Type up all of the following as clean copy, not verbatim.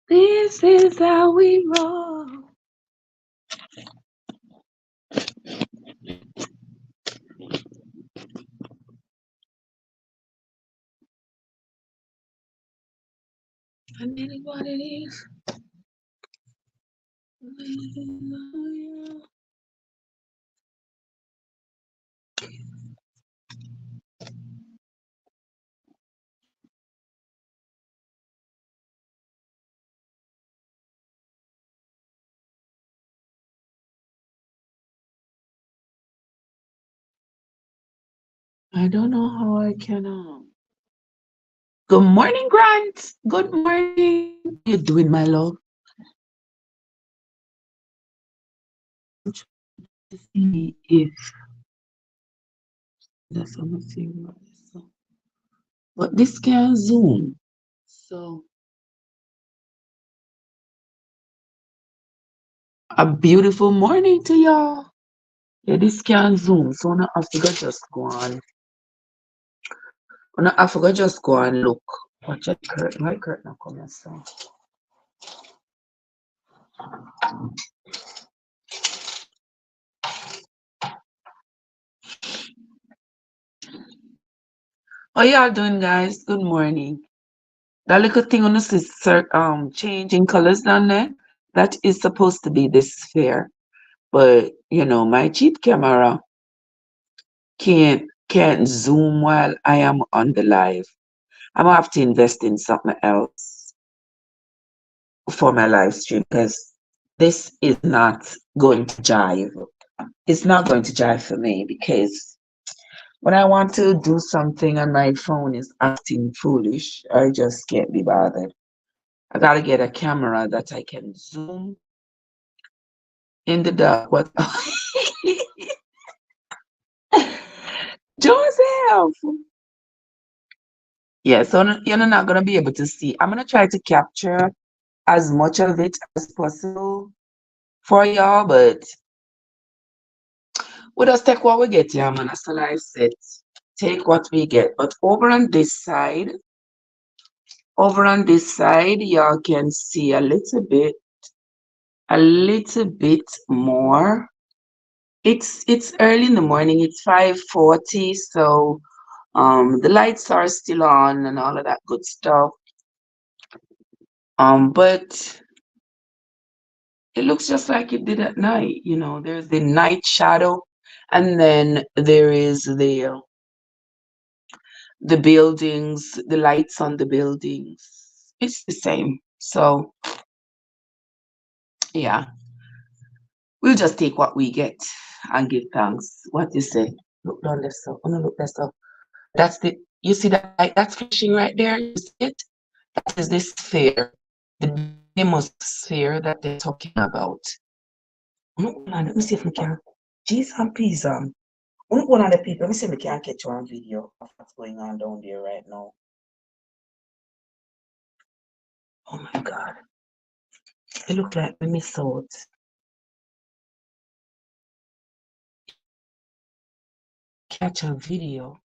This is how we roll. And it is what it is. I don't know how I can. Good morning, Grant. Good morning. How you doing, my love? To see if there's something about this. But this can zoom. So a beautiful morning to y'all. Yeah, this can zoom. So now I forgot just go on. Now I forgot just go and look. Watch that curtain. My curtain coming so. How y'all doing, guys? Good morning. That little thing on this is changing colors down there. That is supposed to be the sphere, but you know my cheap camera can't zoom while I am on the live. I'm gonna have to invest in something else for my live stream because this is not going to jive. It's not going to jive for me because when I want to do something and my phone is acting foolish, I just can't be bothered. I gotta get a camera that I can zoom in the dark. What? Joseph! Yeah, so you're not gonna be able to see. I'm gonna try to capture as much of it as possible for y'all, but we'll just take what we get, yeah, man. That's the life set. Take what we get. But over on this side, y'all can see a little bit more. It's early in the morning, it's 5:40, so the lights are still on and all of that good stuff. But it looks just like it did at night, you know. There's the night shadow, and then there is the buildings, the lights on the buildings. It's the same. So yeah, we'll just take what we get and give thanks. What you say? Look down there, so I'm gonna look there, so that's the you see that light that's flashing right there? You see it? That is the sphere, the famous sphere that they're talking about. Let me see if we can. Jeez and peas. One of the people, let me see if we can catch one video of what's going on down there right now. Oh my God. It looked like we missed out. Catch a video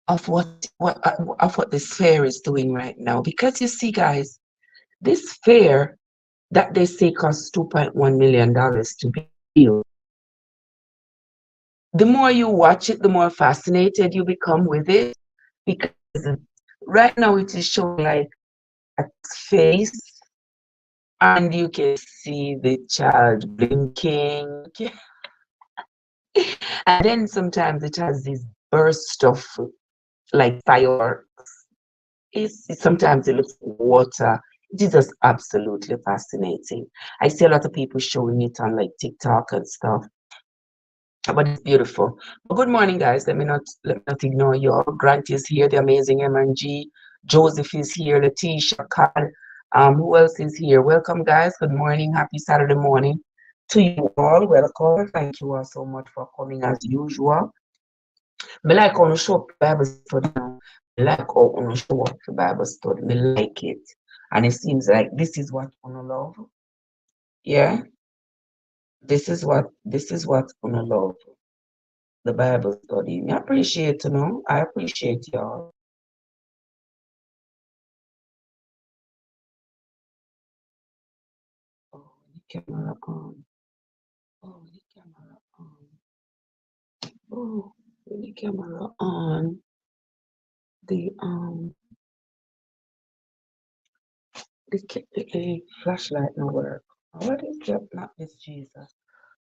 of what this fair is doing right now. Because you see, guys, this fair that they say costs $2.1 million to build. The more you watch it, the more fascinated you become with it. Because right now it is showing like a face, and you can see the child blinking. And then sometimes it has this burst of like fireworks. Sometimes it looks like water. It is just absolutely fascinating. I see a lot of people showing it on like TikTok and stuff. But it's beautiful. But good morning, guys. Let me not ignore you all. Grant is here, the amazing MNG. Joseph is here, Letitia, Carl. Who else is here? Welcome, guys. Good morning. Happy Saturday morning to you all. Welcome. Thank you all so much for coming as usual. Me like how show up Bible study now. Me like how show up for Bible study. Me like it. And it seems like this is what Uno love. Yeah, this is what Uno love. The Bible study. I appreciate, I appreciate y'all. Oh, the camera on. Oh, the camera on. Oh, the camera on. The the flashlight no work. What is that? Not this Jesus.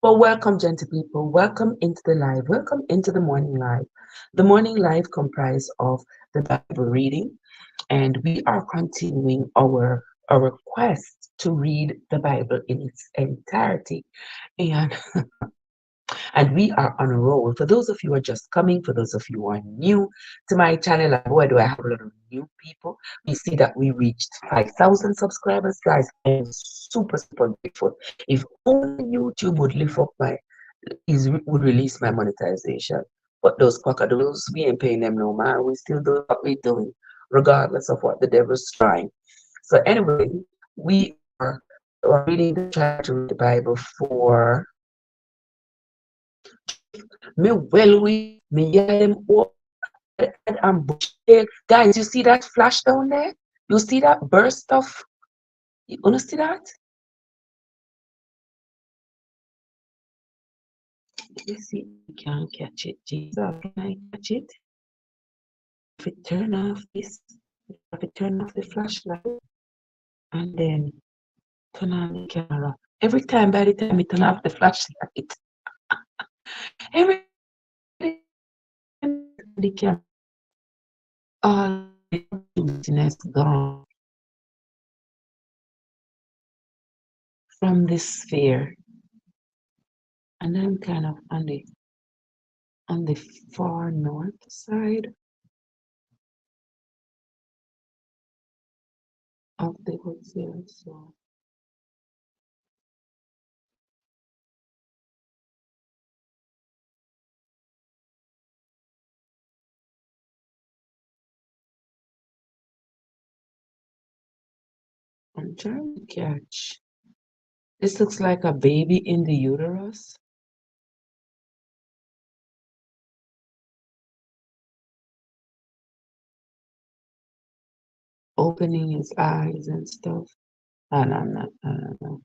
Well, welcome, gentle people. Welcome into the live. Welcome into the morning live. The morning live comprised of the Bible reading, and we are continuing our quest to read the Bible in its entirety. And and we are on a roll. For those of you who are just coming, for those of you who are new to my channel, and boy, do I have a lot of new people. We see that we reached 5,000 subscribers, guys. I am super, super grateful. If only YouTube would lift up would release my monetization. But those packadoodles, we ain't paying them no man. We still do what we're doing, regardless of what the devil's trying. So anyway, we are reading, trying to read the Bible for me well we me hear them all and bushy. Guys, you see that flash down there? You see that burst of, you wanna see that? Let me see if you can catch it. Jesus, can I catch it? If it turn off this, if it turn off the flashlight and then turn on the camera. Every time by the time it turn off the flashlight, every time the camera, all the juiciness gone from this sphere. And I'm kind of on the far north side of the hotel. So I'm trying to catch. This looks like a baby in the uterus, opening his eyes and stuff. I don't know.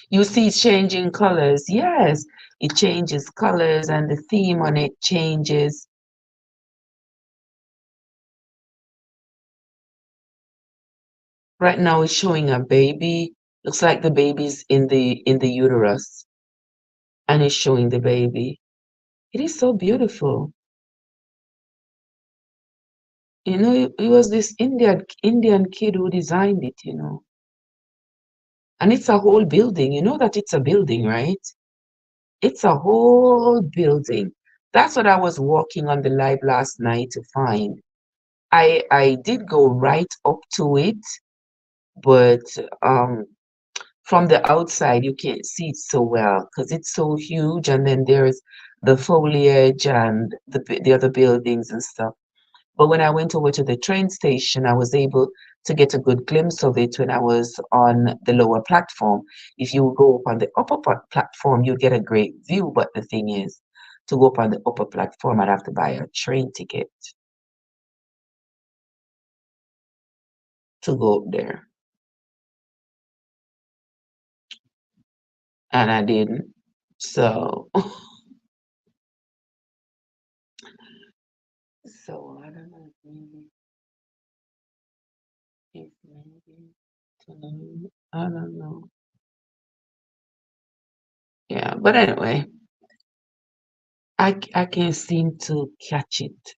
You see it's changing colors. Yes, it changes colors and the theme on it changes. Right now it's showing a baby. Looks like the baby's in the uterus and it's showing the baby. It is so beautiful. It was this Indian kid who designed it. And it's a whole building. You know that it's a building, right? It's a whole building. That's what I was walking on the live last night to find. I did go right up to it, but um from the outside you can't see it so well because it's so huge, and then there's the foliage and the other buildings and stuff. But when I went over to the train station, I was able to get a good glimpse of it when I was on the lower platform. If you go up on the upper platform, you get a great view. But the thing is, to go up on the upper platform, I'd have to buy a train ticket to go up there. And I didn't. So, so I don't know. If maybe tonight, I don't know. Yeah, but anyway, I can't seem to catch it.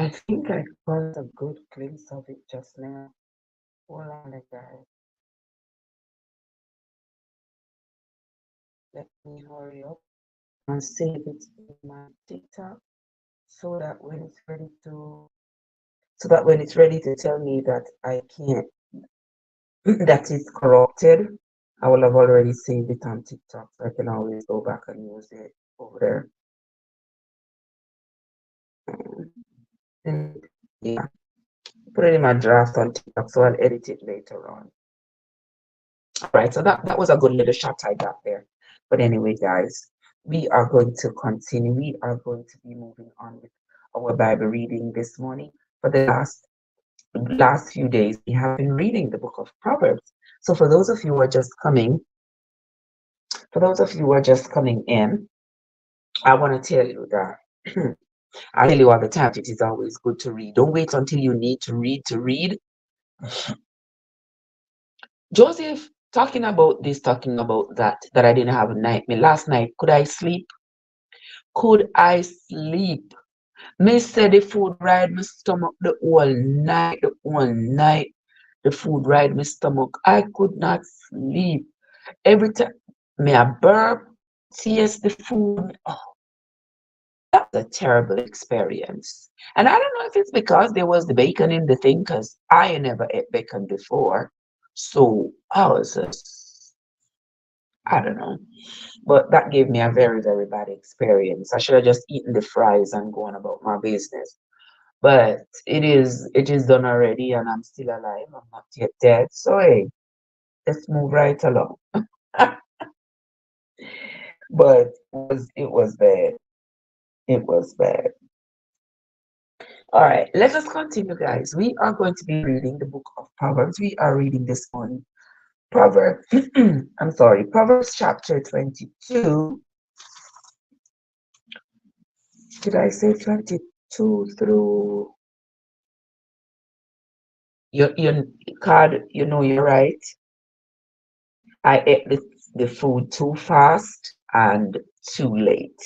I think I caught a good glimpse of it just now. Hold on, guys. Let me hurry up and save it in my TikTok so that when it's ready to tell me that I can't that is corrupted, I will have already saved it on TikTok, so I can always go back and use it over there. And yeah, put it in my draft on TikTok, so I'll edit it later on. All right, so that was a good little shot I got there. But anyway, guys, we are going to continue. We are going to be moving on with our Bible reading this morning. For the last few days, we have been reading the book of Proverbs. So for those of you who are just coming, in, I want to tell you that I tell you all the time, it is always good to read. Don't wait until you need to read. Joseph talking about this, talking about that I didn't have a nightmare. Last night, could I sleep? Could I sleep? Me said the food ride my stomach the whole night, the food ride my stomach. I could not sleep. Every time me a burp, taste the food. Oh, that was a terrible experience. And I don't know if it's because there was the bacon in the thing, because I never ate bacon before. So I was just, I don't know. But that gave me a very, very bad experience. I should have just eaten the fries and gone about my business. But it is done already, and I'm still alive. I'm not yet dead. So hey, let's move right along. But it was bad. It was bad. All right, let us continue, guys. We are going to be reading the book of Proverbs. We are reading this one. Proverbs, I'm sorry, Proverbs chapter 22. Did I say 22 through your card? You know you're right. I ate the food too fast and too late.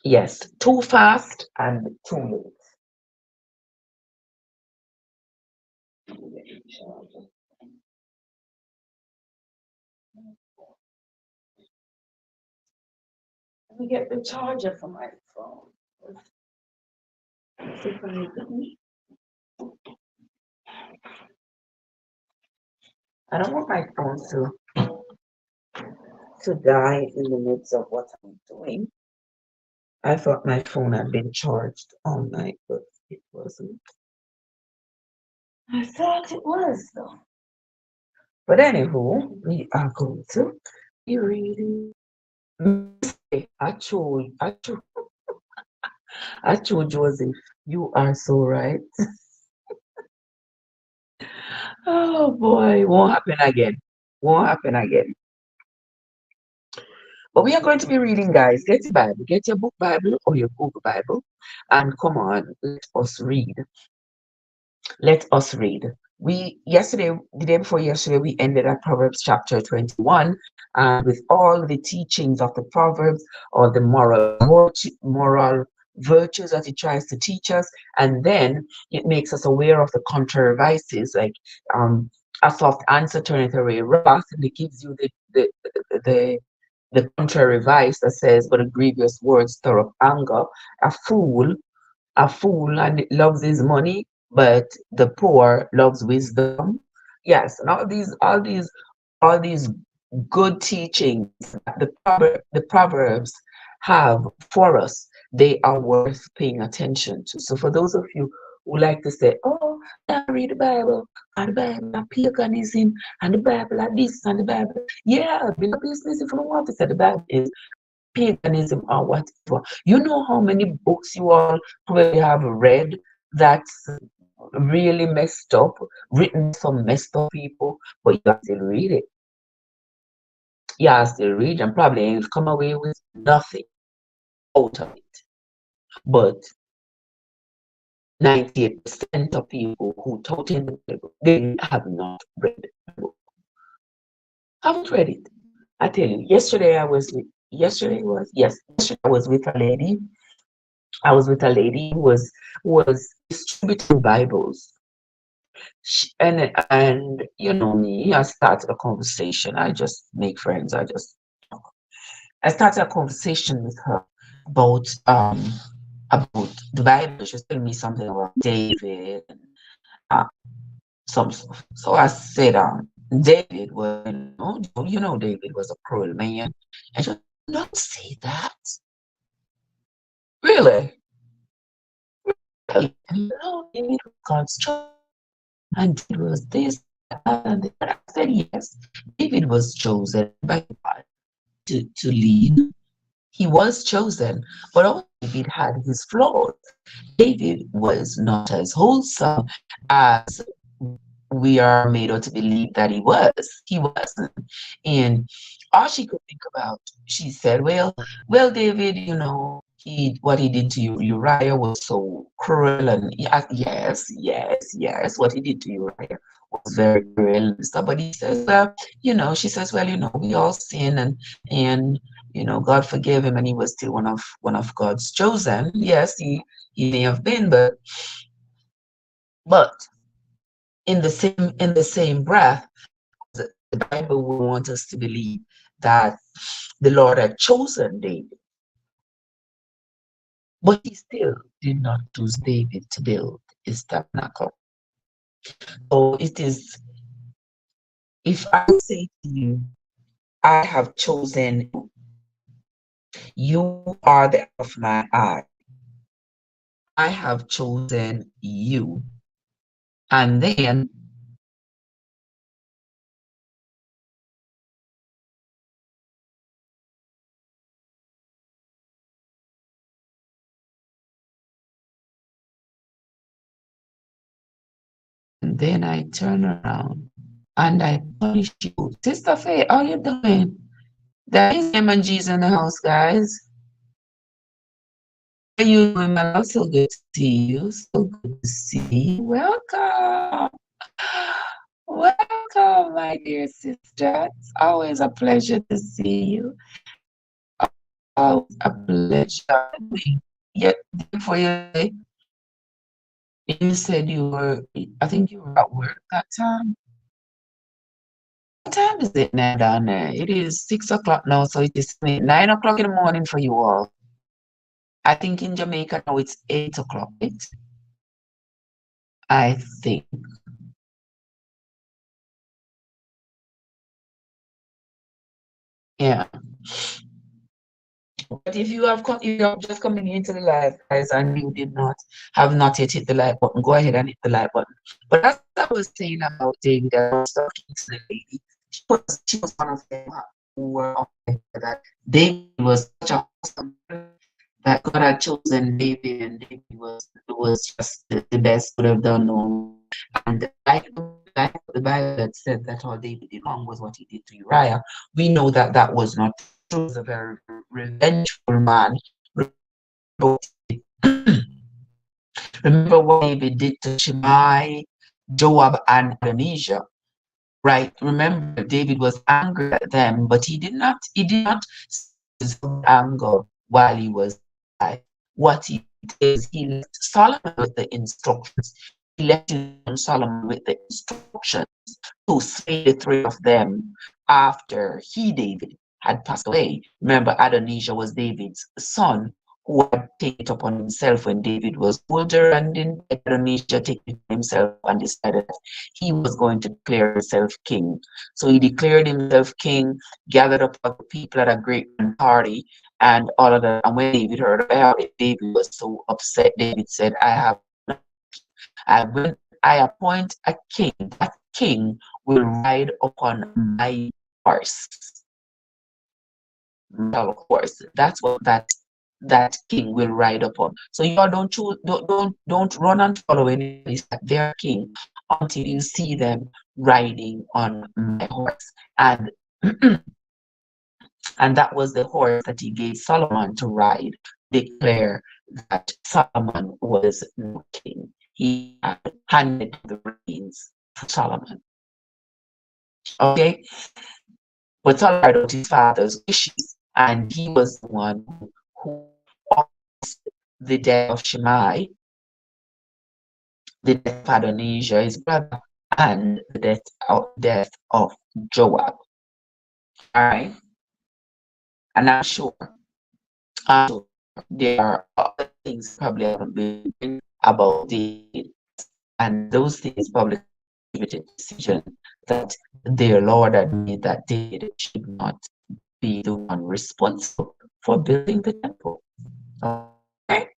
Yes, too fast and too late. Let me get the charger for my phone. I don't want my phone to die in the midst of what I'm doing. I thought my phone had been charged all night, but it wasn't. I thought it was though. But anywho, we are going to be reading. I told Joseph, you are so right. Oh boy, won't happen again. Won't happen again. But we are going to be reading, guys. Get your Bible, get your book Bible or your Google Bible, and come on, let us read. Let us read. The day before yesterday, we ended at Proverbs chapter 21, and with all the teachings of the Proverbs, or the moral virtues that it tries to teach us, and then it makes us aware of the contrary vices, like a soft answer turneth away wrath, and it gives you the the contrary vice that says, but a grievous word stir up anger. A fool and loves his money, but the poor loves wisdom. Yes, and all these good teachings that the Proverbs have for us, they are worth paying attention to. So for those of you who like to say, oh, I read the Bible, and the Bible are paganism, and the Bible are this, and the Bible, yeah, be no business if you don't want to say the Bible is paganism or whatever. You know how many books you all probably have read that's really messed up, written by some messed up people, but you still read it. You still read and probably ain't come away with nothing out of it. But 98% of people who taught in the Bible, they have not read the book. Haven't read it. I tell you, yesterday I was with a lady. I was with a lady who was distributing Bibles. And you know me, I started a conversation. I just make friends. I started a conversation with her about about the Bible. She was telling me something about David and uh, some stuff. So I said, David was, David was a cruel man. And she said, don't say that. Really? Really? And David was God's chosen. And David was this and that. I said, yes, David was chosen by God to lead. He was chosen, but also David had his flaws. David was not as wholesome as we are made out to believe that he was. He wasn't. And all she could think about, she said, well, David, he what he did to you, Uriah was so cruel. And yes, what he did to Uriah was very cruel and stuff. But he says, well, she says, well, we all sin and God forgave him and he was still one of God's chosen. Yes, he may have been, but in the same breath, the Bible will want us to believe that the Lord had chosen David, but he still did not choose David to build his tabernacle. So it is, if I say to you, I have chosen you, you are the apple of my eye. I have chosen you. And then I turn around and I punish you. Sister Faye, how you doing? That is him and Jesus in the house, guys. How you doing, my love? So good to see you. So good to see you. Welcome. Welcome, my dear sister. It's always a pleasure to see you. Always a pleasure. Yet, before you said I think you were at work that time. What time is it now down there? It is 6 o'clock now, so it is 9 o'clock in the morning for you all. I think in Jamaica now it's 8 o'clock, right? I think. Yeah. But if you have just coming into the live, guys, and you have not yet hit the like button, go ahead and hit the like button. But as I was saying about David, I was talking to the lady. She was one of them who were up there that David was such a awesome person that God had chosen David, and David was just the best could have done. And like the Bible that said that all David did wrong was what he did to Uriah. We know that that was not true. He was a very revengeful man. Remember what David did to Shimei, Joab, and Adonijah, right? Remember, David was angry at them, but he did not his anger while he was alive. What he did is he left Solomon with the instructions. He left Solomon with the instructions to slay the three of them after David, had passed away. Remember, Adonijah was David's son who had taken it upon himself when David was older, and then Adonijah took it upon himself and decided that he was going to declare himself king. So he declared himself king, gathered up all the people at a great party, and all of that. And when David heard about it, David was so upset. David said, when I appoint a king, that king will ride upon my horse. Of course, that's what that king will ride upon. So you all don't choose, don't run and follow anybody that their king until you see them riding on my horse. And and that was the horse that he gave Solomon to ride, declare that Solomon was no king. He had handed the reins to Solomon. Okay, but Solomon carried out his father's wishes, and he was the one who caused the death of Shimei, the death of Adonijah, his brother, and the death of Joab. All right, and I'm sure there are other things probably haven't been written about David, and those things probably contributed to the decision that their Lord had made that David should not be the one responsible for building the temple. Okay,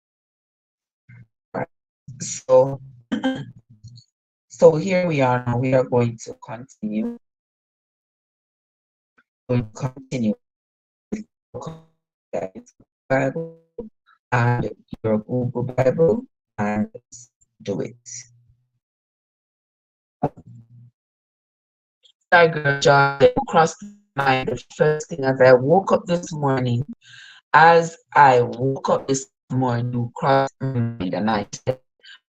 right. So, so here we are now. We are going to continue. Going to continue with Bible and your Google Bible, and do it. Tiger John crossed my mind the first thing as I woke up this morning. As I woke up this morning, you crossed my mind, and I said,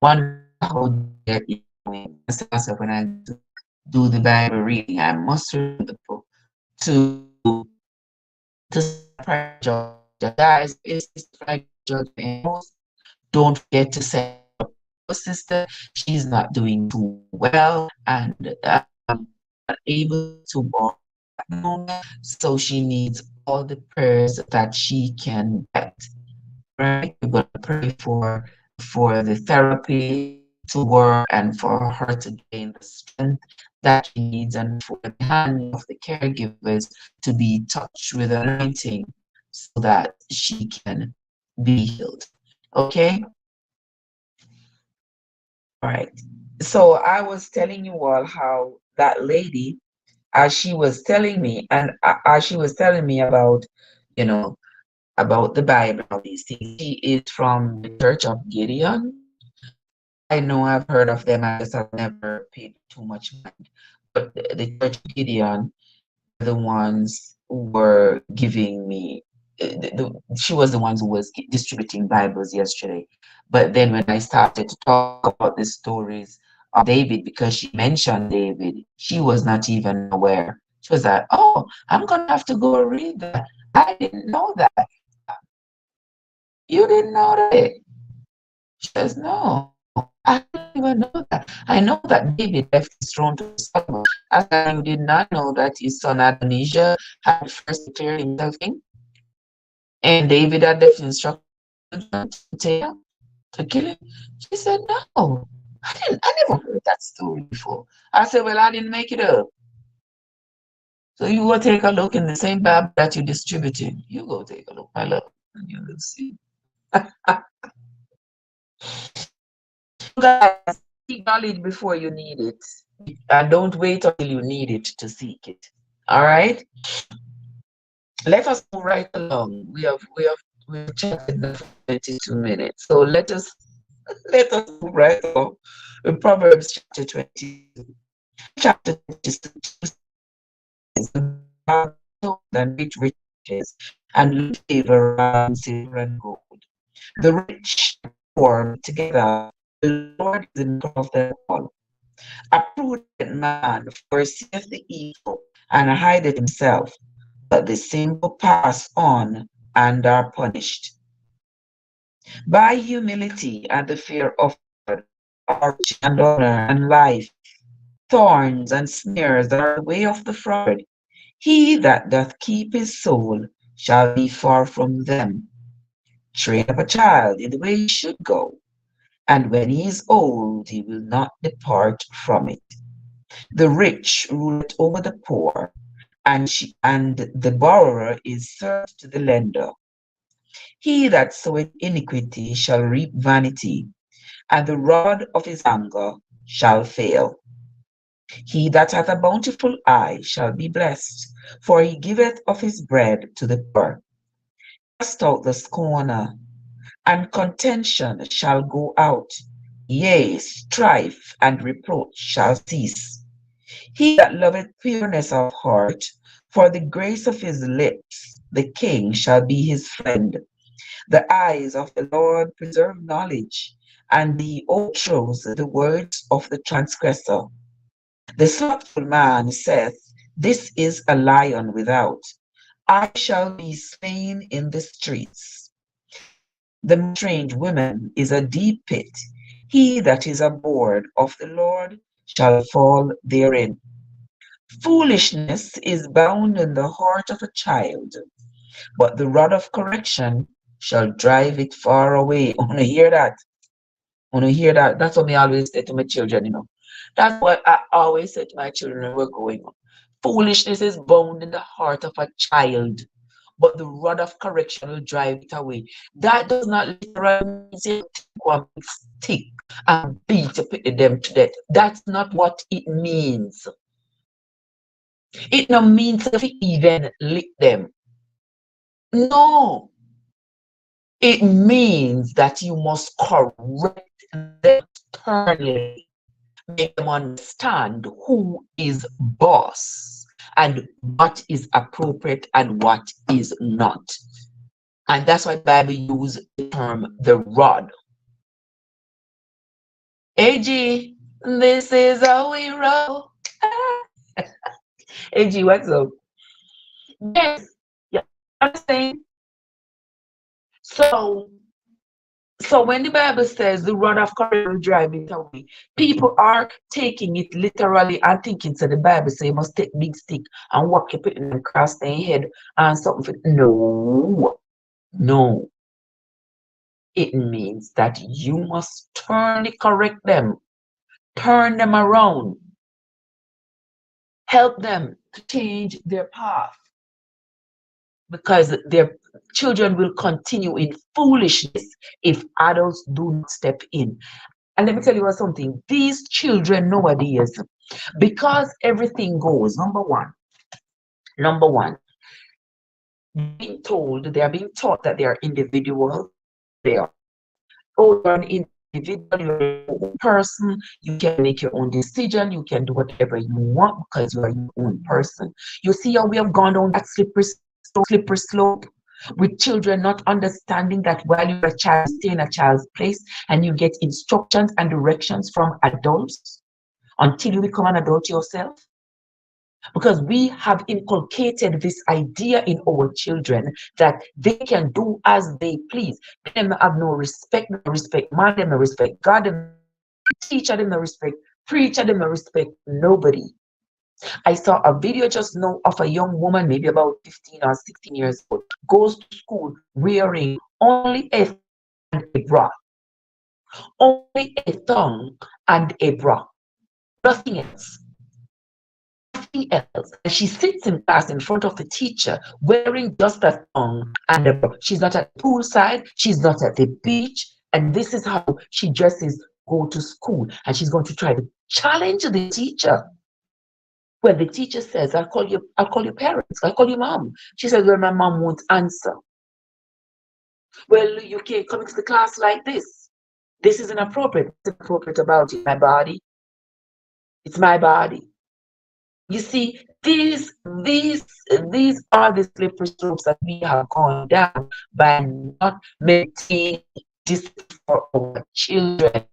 "Wonder how there is going." I said myself, when I do the Bible reading, I must remember to to Pride Georgia. Guys, it's Pride Georgia. Don't forget to send your sister. She's not doing too well and not able to walk at the moment, so she needs all the prayers that she can get. Right? We're going to pray for the therapy to work and for her to gain the strength that she needs, and for the hand of the caregivers to be touched with anointing so that she can be healed. Okay? All right. So I was telling you all how that lady, as she was telling me, and as she was telling me about, you know, about the Bible, all these things, she is from the Church of Gideon. I know I've heard of them, I just have never paid too much mind. But the Church of Gideon, the ones who were giving me, she was the ones who was distributing Bibles yesterday. But then when I started to talk about the stories of David, because she mentioned David, she was not even aware. She was like, "Oh, I'm gonna have to go read that. I didn't know that. You didn't know that." She says, "No, I didn't even know that. I know that David left his throne to Solomon. I said, you did not know that his son Adonijah had first declared himself king, and David had left instructions to take him, to kill him." She said, "No, I never heard that story before." I said, "Well, I didn't make it up. So you go take a look in the same Bible that you're distributing. You go take a look, my love, and you will see." Guys, seek knowledge before you need it, and don't wait until you need it to seek it. All right. Let us move right along. We've chatted now for 22 minutes. So let us move right along. In Proverbs chapter 22. Chapter 22 is than rich riches, and loot favor around silver and gold. The rich and poor together, the Lord is in control of them all. A prudent man foreseeth the evil and hideth himself, but the simple pass on and are punished. By humility and the fear of God are riches and honor and life. Thorns and snares are the way of the froward. He that doth keep his soul shall be far from them. Train up a child in the way he should go, and when he is old, he will not depart from it. The rich ruleth over the poor, and the borrower is served to the lender. He that soweth iniquity shall reap vanity, and the rod of his anger shall fail. He that hath a bountiful eye shall be blessed, for he giveth of his bread to the poor. Cast out the scorner, and contention shall go out. Yea, strife and reproach shall cease. He that loveth pureness of heart, for the grace of his lips, the king shall be his friend. The eyes of the Lord preserve knowledge, and he overthrows the words of the transgressor. The slothful man saith, "This is a lion without. I shall be slain in the streets." The strange woman is a deep pit. He that is abhorred of the Lord shall fall therein. Foolishness is bound in the heart of a child, but the rod of correction shall drive it far away. Wanna hear that? Wanna hear that? That's what I always say to my children, That's what I always say to my children when we're going on. Foolishness is bound in the heart of a child, but the rod of correction will drive it away. That does not literally mean you take one big stick and beat them to death. That's not what it means. It no means if you even lick them. No. It means that you must correct them sternly, make them understand who is boss and what is appropriate and what is not. And that's why the Bible uses the term the rod. AG, this is how we roll. AG, what's up? Yes, yeah, I'm saying. So when the Bible says the rod of correction will drive it away, people are taking it literally and thinking, so the Bible says you must take big stick and walk your putting across their head and something. No, no. It means that you must sternly correct them, turn them around, help them to change their path, because their children will continue in foolishness if adults do not step in. And let me tell you something, these children nowadays, because everything goes, number one, being told, they are being taught that they are individual, they are, oh, you're an individual, you're your own person, you can make your own decision, you can do whatever you want because you are your own person. You see how we have gone down that slippery slope with children not understanding that while you're a child, you stay in a child's place and you get instructions and directions from adults until you become an adult yourself. Because we have inculcated this idea in our children that they can do as they please. They have no respect, no respect man, they no respect God, they no teacher, they no respect preacher, they no respect nobody. I saw a video just now of a young woman, maybe about 15 or 16 years old, goes to school wearing only a thong and a bra. Only a thong and a bra. Nothing else. Nothing else. And she sits in class in front of the teacher wearing just a thong and a bra. She's not at the poolside, she's not at the beach, and this is how she dresses, go to school. And she's going to try to challenge the teacher. When the teacher says, I'll call your parents, I'll call your mom. She says, well, my mom won't answer. Well, you can't come into the class like this. This is inappropriate. What's inappropriate about it? My body. It's my body. You see, these are the slippery slopes that we have gone down by not maintaining discipline for our children.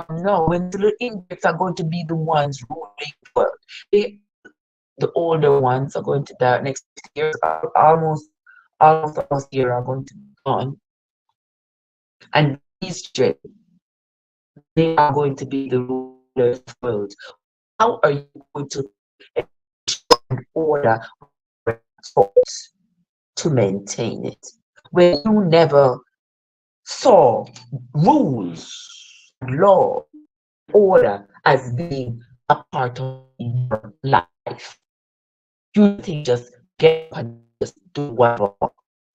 No, when the little ingrates are going to be the ones ruling the world. The older ones are going to die next year. Almost almost year are going to be gone. And these children, they are going to be the rulers of the world. How are you going to order to maintain it when you never saw rules, law, order as being a part of your life? You think just get up and just do whatever,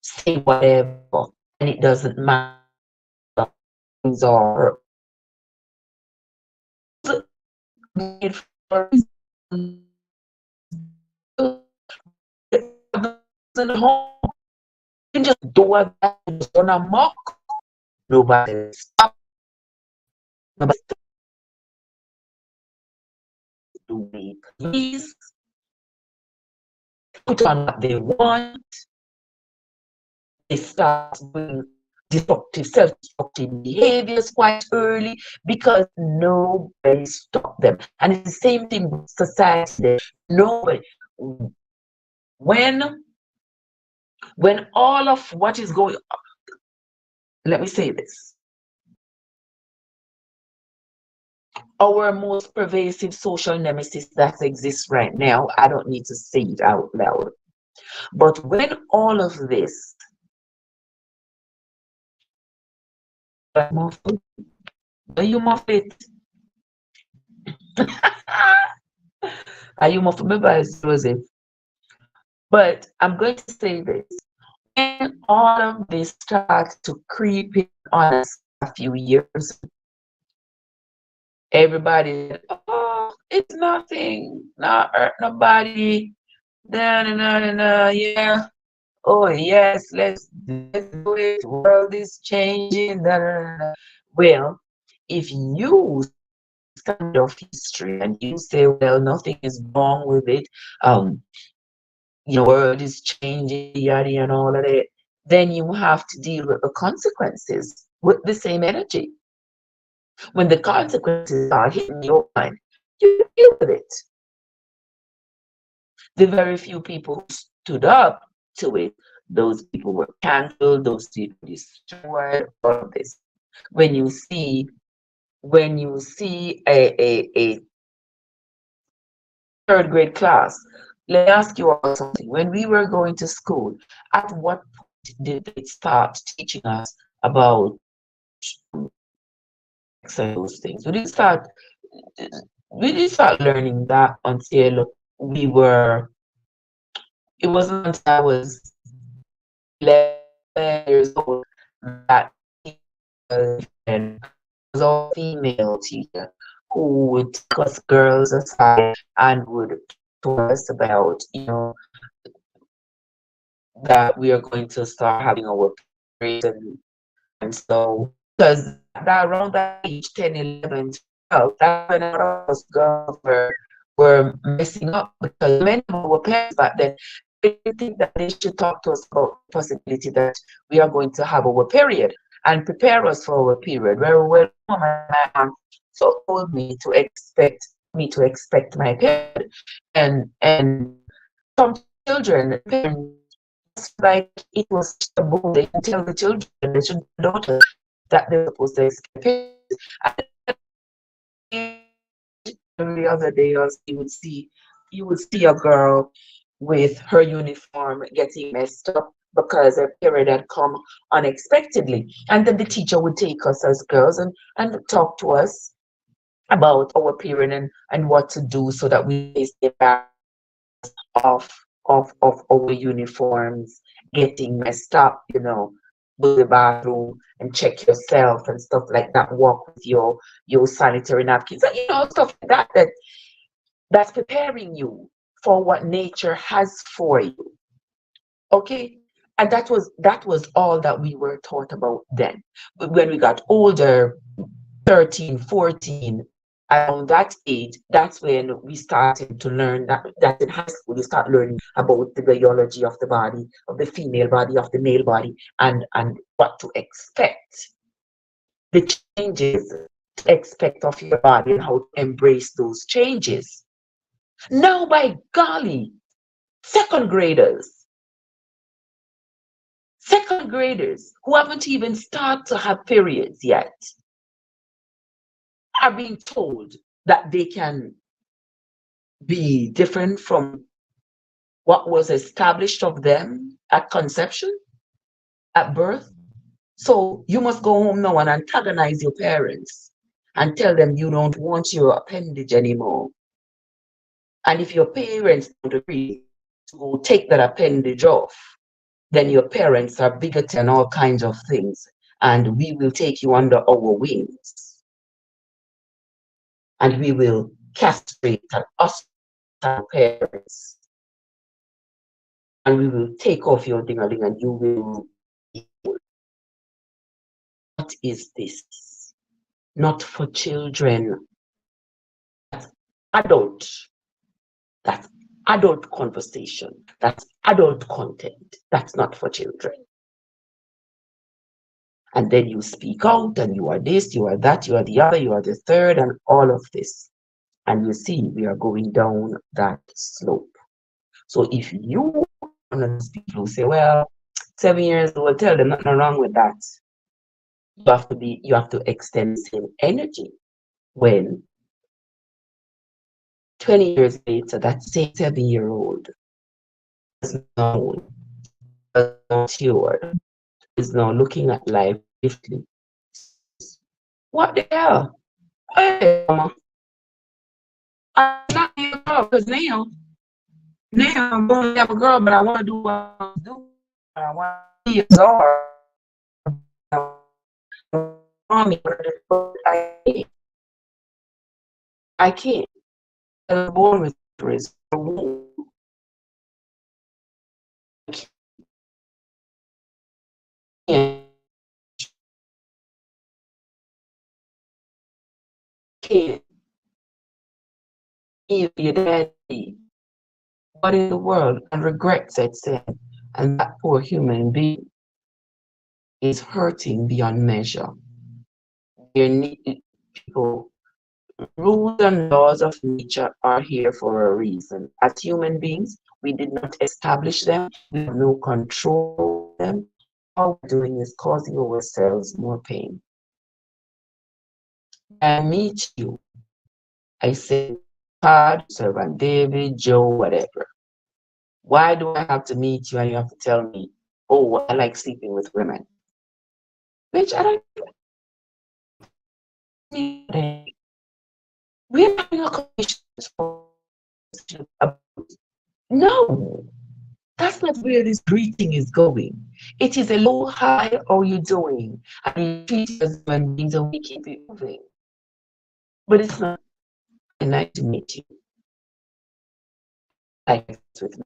say whatever, and it doesn't matter. Things are made for reason. Home. You can just do what just run amok. Nobody stop. Nobody do it. Please put on what they want. They start doing destructive, self-destructive behaviors quite early because nobody stopped them. And it's the same thing with society. Nobody. When all of what is going on, let me say this. Our most pervasive social nemesis that exists right now, I don't need to say it out loud. But when all of this, are you muffled? Are you muffled? Maybe I was it. But I'm going to say this. When all of this starts to creep in on us a few years, everybody, oh, it's nothing, not hurt nobody, yeah. Oh yes, let's do it. World is changing. Well, if you stand of history and you say, well, nothing is wrong with it, um, world is changing, yada and all of that, then you have to deal with the consequences with the same energy. When the consequences are hitting your mind, you deal with it. The very few people who stood up to it, those people were cancelled, those people destroyed, all of this. When you see a third grade class, let me ask you all something. When we were going to school, at what point did they start teaching us about those things? We didn't start learning that until we were. It wasn't until I was 11 years old that and was all female teacher who would take us girls aside and would talk to us about, that we are going to start having our periods and so because that around that age 10, 11, 12, that's when a lot of us girls were messing up because many of our parents back then didn't think that they should talk to us about the possibility that we are going to have our period and prepare us for our period. Where my mom so told me to expect my period, and some children like it was taboo. They can tell the children, they should daughters that they're supposed to expect period. And every other day, else you would see a girl with her uniform getting messed up because her period had come unexpectedly. And then the teacher would take us as girls and talk to us about our period and what to do so that we stay back of of our uniforms getting messed up, go to the bathroom and check yourself and stuff like that, walk with your sanitary napkins, stuff like that's preparing you for what nature has for you. Okay. And that was all that we were taught about then. But when we got older, 13, 14, around that age, that's when we started to learn that in high school, you start learning about the biology of the body, of the female body, of the male body, and what to expect, the changes to expect of your body and how to embrace those changes. Now, by golly, second graders, second graders who haven't even started to have periods yet are being told that they can be different from what was established of them at conception, at birth. So you must go home now and antagonize your parents and tell them you don't want your appendage anymore. And if your parents don't agree to go take that appendage off, then your parents are bigoted and all kinds of things. And we will take you under our wings. And we will castrate and ostracize parents. And we will take off your ding-a-ling and you will. What is this? Not for children. That's adult. That's adult conversation. That's adult content. That's not for children. And then you speak out and you are this, you are that, you are the other, you are the third, and all of this. And you see, we are going down that slope. So if you one of those people who say, well, 7 years old, tell them nothing wrong with that. you have to extend the same energy when 20 years later, that same 7-year-old is known, is matured, is now looking at life differently. What the hell? Hey, mama, I'm not being a girl because now I'm going to have a girl, but I want to do what I want to do. I want to be a czar. Mommy, I can't. I can't. I was born with this. Can't. If your daddy, what in the world, and regret sets in, and that poor human being is hurting beyond measure. There need people. Rules and laws of nature are here for a reason. As human beings, we did not establish them. We have no control over them. All we're doing is causing ourselves more pain. I meet you. I say, God, Servant David, Joe, whatever. Why do I have to meet you and you have to tell me, oh, I like sleeping with women? Bitch, I don't. We're having a conversation. No, that's not where this greeting is going. It is hello, hi, how are you doing? And we treat it as human beings and we keep it moving. But it's not nice to meet you. Like it's with me.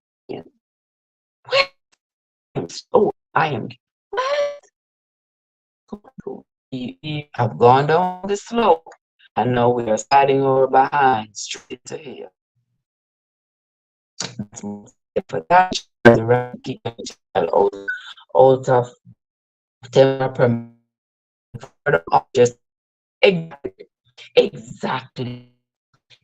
Oh, I am. What? We have gone down the slope and now we are sliding over behind straight into here. For that, the right keeping child out of temper just exactly.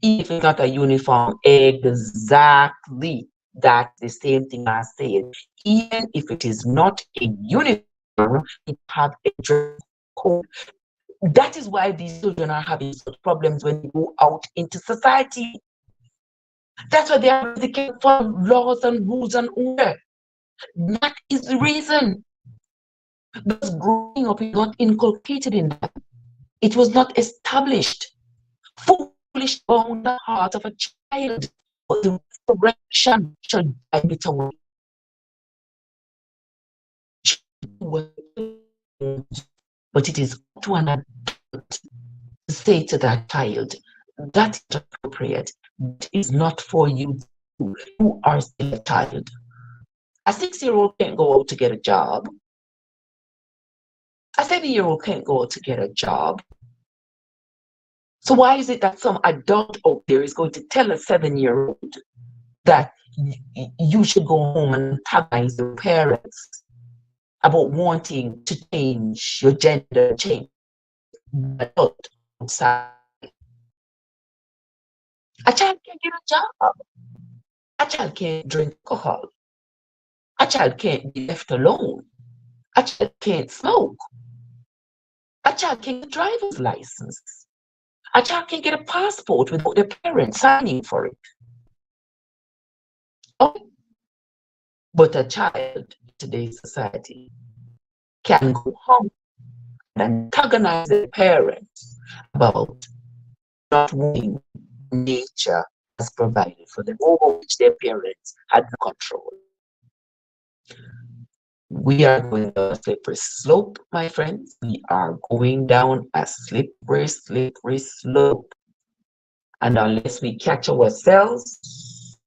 If it's not a uniform, exactly. That's the same thing I said. Even if it is not a uniform, it have a dress code. That is why these children are having such problems when they go out into society. That's why they are they follow laws and rules and order. That is the reason. Because growing up is not inculcated in that. It was not established. Foolish bound the heart of a child, but the correction shall guide it away. But it is to an adult to say to that child, that is appropriate. That is not for you. You are still a child. A 6-year-old can't go out to get a job. A 7-year-old can't go out to get a job. So why is it that some adult out there is going to tell a 7-year-old that you should go home and antagonize your parents about wanting to change your gender, change adult outside? A child can't get a job. A child can't drink alcohol. A child can't be left alone. A child can't smoke. A child can't get a driver's license. A child can't get a passport without their parents signing for it. Okay. But a child in today's society can go home and antagonize their parents about not wanting nature has provided for them, over which their parents had no control. We are going down a slippery slope, my friends. We are going down a slippery, slippery slope. And unless we catch ourselves,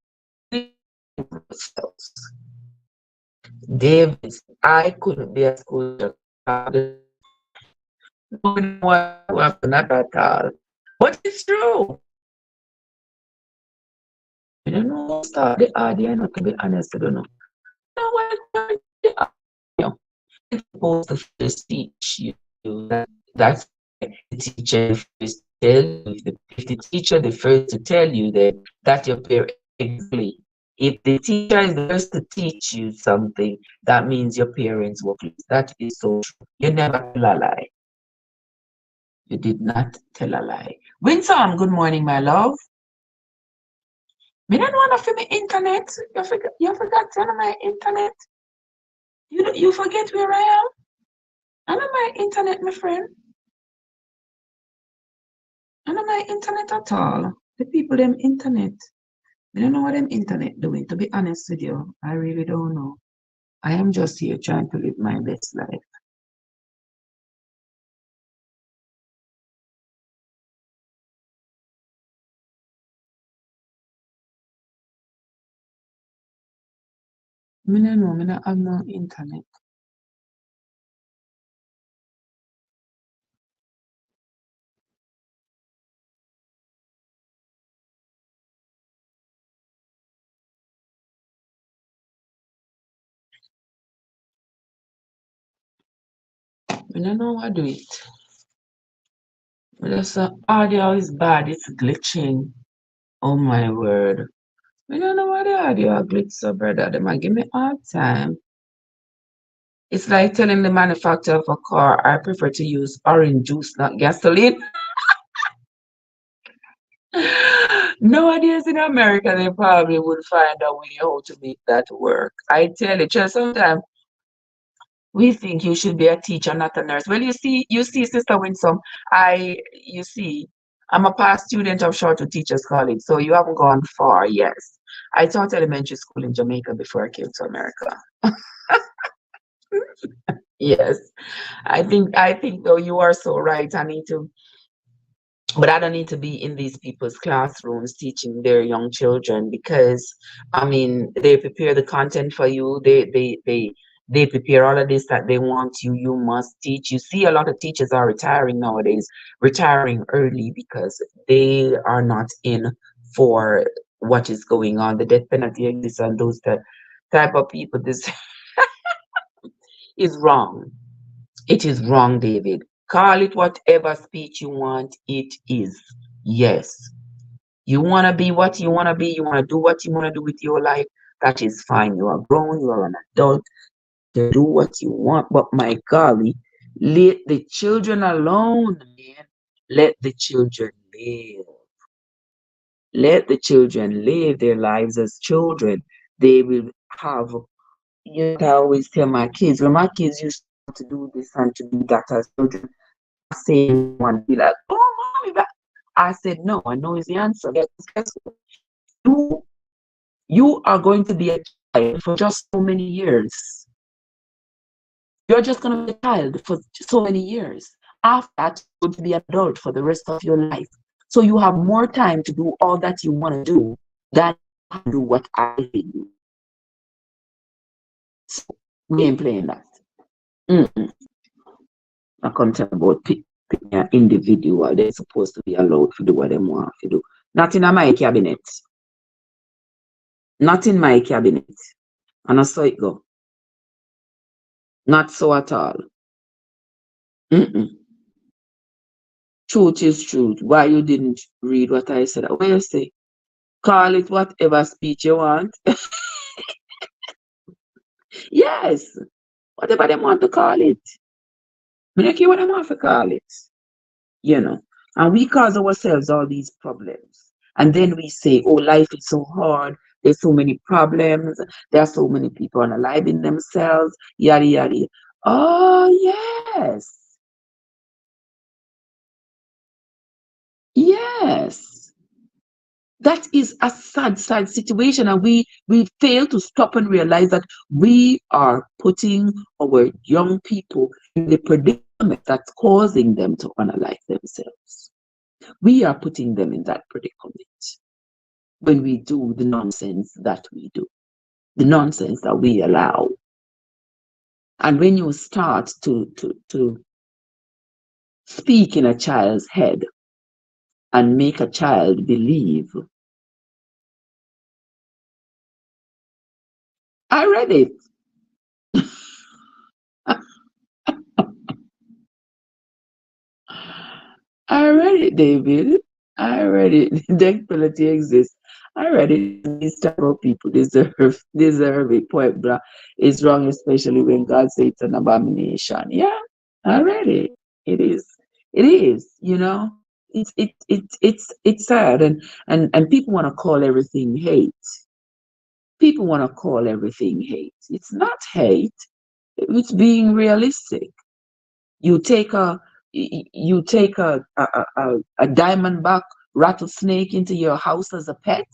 David, I couldn't be a school teacher. Not at all. But it's true. I don't know who started the idea, not to be honest, I don't know. No, what it's supposed to first teach you that's the teacher first tell you. If the teacher the first to tell you that your parent exactly. If the teacher is the first to teach you something, that means your parents were pleased. That is so true. You never tell a lie. You did not tell a lie. Winsome, good morning, my love. Me don't want to for my internet. You forgot to tell my internet. You forget where I am? I know my internet, my friend. I know my internet at all. The people them internet. I don't know what them internet doing. To be honest with you, I really don't know. I am just here trying to live my best life. Me no know. Me not have no internet. Me no know what do it. Just audio is bad. It's glitching. Oh my word. Me no know what the audio glitch so brother. They might give me hard time. It's like telling the manufacturer of a car, I prefer to use orange juice, not gasoline. Nowadays in America, they probably would find a way how to make that work. I tell you, just sometimes we think you should be a teacher, not a nurse. Well, you see, Sister Winsome, you see, I'm a past student of Shorter Teachers College, so you haven't gone far, yes. I taught elementary school in Jamaica before I came to America. Yes. I think though you are so right. But I don't need to be in these people's classrooms teaching their young children because I mean they prepare the content for you. They prepare all of this that they want you must teach. You see a lot of teachers are retiring nowadays, retiring early because they are not in for what is going on. The death penalty exists and those type of people. This is wrong. It is wrong, David. Call it whatever speech you want. It is. Yes. You want to be what you want to be. You want to do what you want to do with your life. That is fine. You are grown. You are an adult. To do what you want. But my golly, let the children alone, man. Let the children live. Let the children live their lives as children. They will have, I always tell my kids, when my kids used to do this and to do that as children, saying one be like, oh, mommy, that. I said, no, I know is the answer. Guess what? You, you are going to be a child for just so many years. You're just going to be a child for so many years. After that, you're going to be an adult for the rest of your life. So you have more time to do all that you want to do than do what I do. So we ain't playing that. Mm-mm. I come tell about an individual. They're supposed to be allowed to do what they want to do. Not in my cabinet. Not in my cabinet. And I saw it go. Not so at all. Mm-mm. Truth is truth. Why you didn't read what I said? What you say? Call it whatever speech you want. Yes. Whatever they want to call it. I don't care what they want to call it. You know. And we cause ourselves all these problems. And then we say, oh, life is so hard. There's so many problems. There are so many people unaliving themselves. Yada, yada. Oh, yes. Yes. That is a sad, sad situation. And we fail to stop and realize that we are putting our young people in the predicament that's causing them to unalive themselves. We are putting them in that predicament when we do the nonsense that we do, the nonsense that we allow. And when you start to speak in a child's head and make a child believe, I read it. I read it, David. I read it. Death penalty exists. I read it. These type of people deserve it. Point blank. It's wrong, especially when God says it's an abomination. Yeah, I read it. It is. It is, it's sad, and people want to call everything hate. People want to call everything hate. It's not hate. It's being realistic. You take a diamondback rattlesnake into your house as a pet.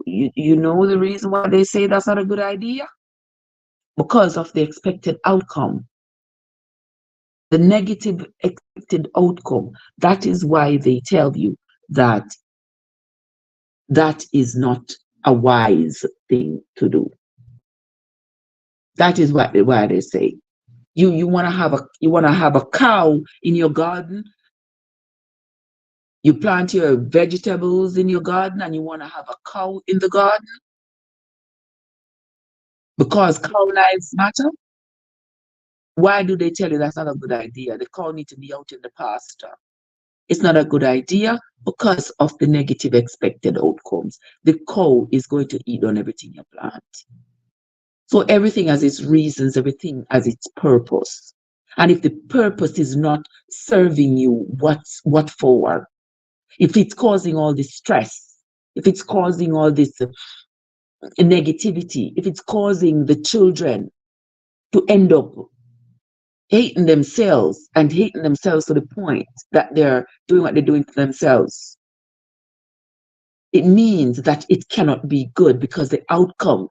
You know the reason why they say that's not a good idea? Because of the expected outcome, the negative expected outcome. That is why they tell you that that is not a wise thing to do. That is why they say you want to have a cow in your garden. You plant your vegetables in your garden and you want to have a cow in the garden because cow lives matter. Why do they tell you that's not a good idea? The cow need to be out in the pasture. It's not a good idea because of the negative expected outcomes. The cow is going to eat on everything you plant. So everything has its reasons, everything has its purpose. And if the purpose is not serving you, what for? If it's causing all this stress, if it's causing all this negativity, if it's causing the children to end up hating themselves and hating themselves to the point that they're doing what they're doing to themselves, it means that it cannot be good because the outcome,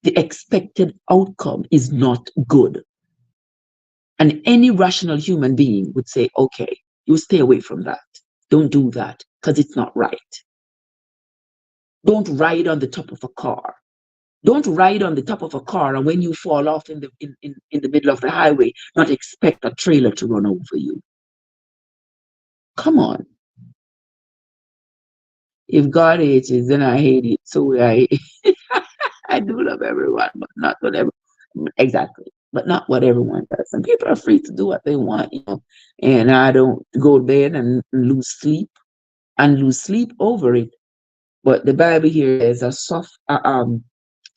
the expected outcome is not good. And any rational human being would say, okay, you stay away from that. Don't do that because it's not right. Don't ride on the top of a car. Don't ride on the top of a car and when you fall off in the middle of the highway, not expect a trailer to run over you. Come on. If God hates it, then I hate it. So I do love everyone, but not whatever. Exactly. But not what everyone does. And people are free to do what they want, And I don't go to bed and lose sleep over it. But the Bible here is a soft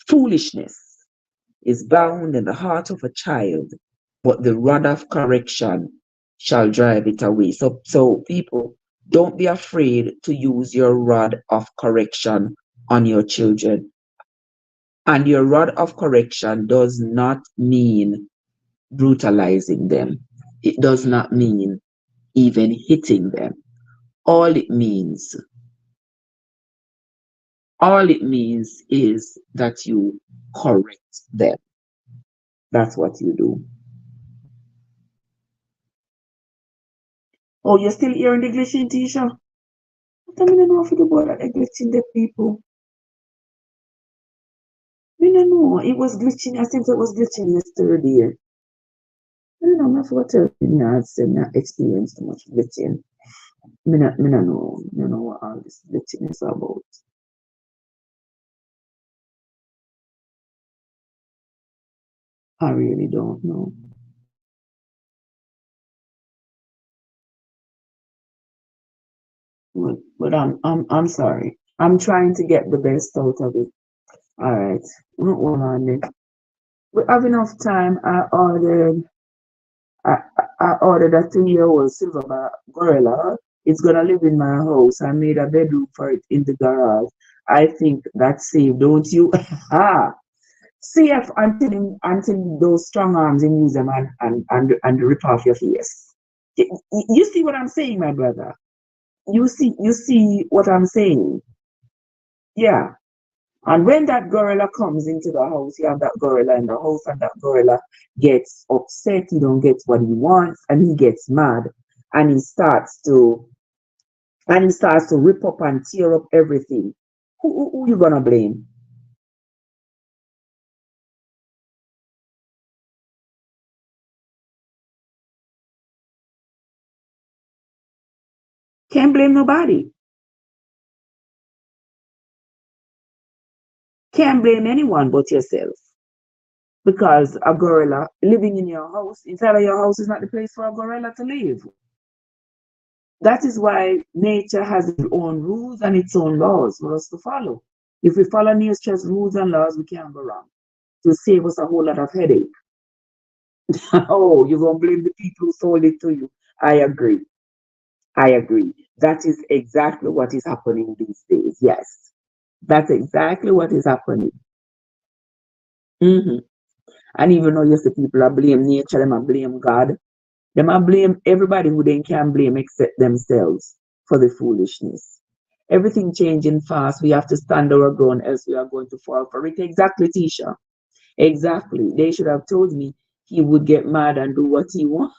foolishness is bound in the heart of a child, but the rod of correction shall drive it away. So people, don't be afraid to use your rod of correction on your children. And your rod of correction does not mean brutalizing them. It does not mean even hitting them. All it means is that you correct them. That's what you do. Oh, you're still hearing the glitching, Tisha? I don't know if you do about that glitching the people. I don't know. It was glitching. I think it was glitching yesterday. I don't know. I forgot to not experienced too much glitching. I don't know. I don't know what all this glitching is about. I really don't know. But I'm sorry. I'm trying to get the best out of it. All right. Hold on then. We have enough time. I ordered a 3-year-old silverback gorilla. It's gonna live in my house. I made a bedroom for it in the garage. I think that's safe, don't you? Ah, see if until those strong arms and use them and rip off your face. You see what I'm saying, my brother? You see what I'm saying? Yeah. And when that gorilla comes into the house, you have that gorilla in the house, and that gorilla gets upset, he don't get what he wants, and he gets mad, and he starts to rip up and tear up everything. Who you gonna blame? Can't blame nobody. Can't blame anyone but yourself. Because a gorilla living in your house, inside of your house is not the place for a gorilla to live. That is why nature has its own rules and its own laws for us to follow. If we follow nature's rules and laws, we can't go wrong. To save us a whole lot of headache. Oh, you're gonna blame the people who sold it to you. I agree. I agree. That is exactly what is happening these days. Yes, that's exactly what is happening. hmm And even though you see people are blame nature, them are blame God, them are blame everybody who they can blame except themselves for the foolishness. Everything changing fast. We have to stand our ground, else we are going to fall for it. Exactly, Tisha. Exactly. They should have told me he would get mad and do what he wants.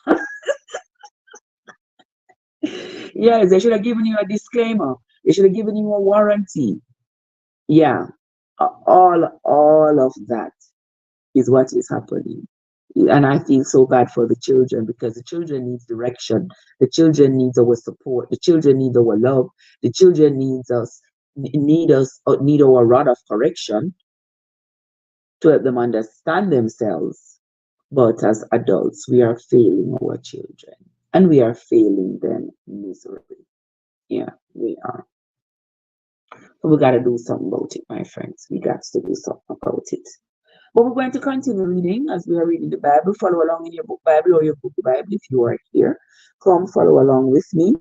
Yes, they should have given you a disclaimer. They should have given you a warranty. Yeah, all of that is what is happening. And I feel so bad for the children because the children needs direction. The children needs our support. The children need our love. The children need need our rod of correction to help them understand themselves. But as adults, we are failing our children and we are failing them miserably. Yeah, we are. So we got to do something about it, my friends. We got to do something about it. But we're going to continue reading as we are reading the Bible. Follow along in your book Bible or your book Bible if you are here. Come follow along with me.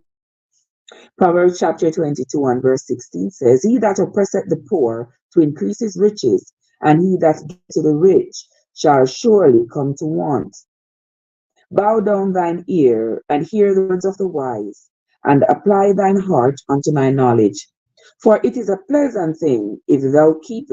Proverbs chapter 22 and verse 16 says, He that oppresseth the poor to increase his riches, and he that giveth to the rich shall surely come to want. Bow down thine ear and hear the words of the wise, and apply thine heart unto my knowledge. For it is a pleasant thing if thou keep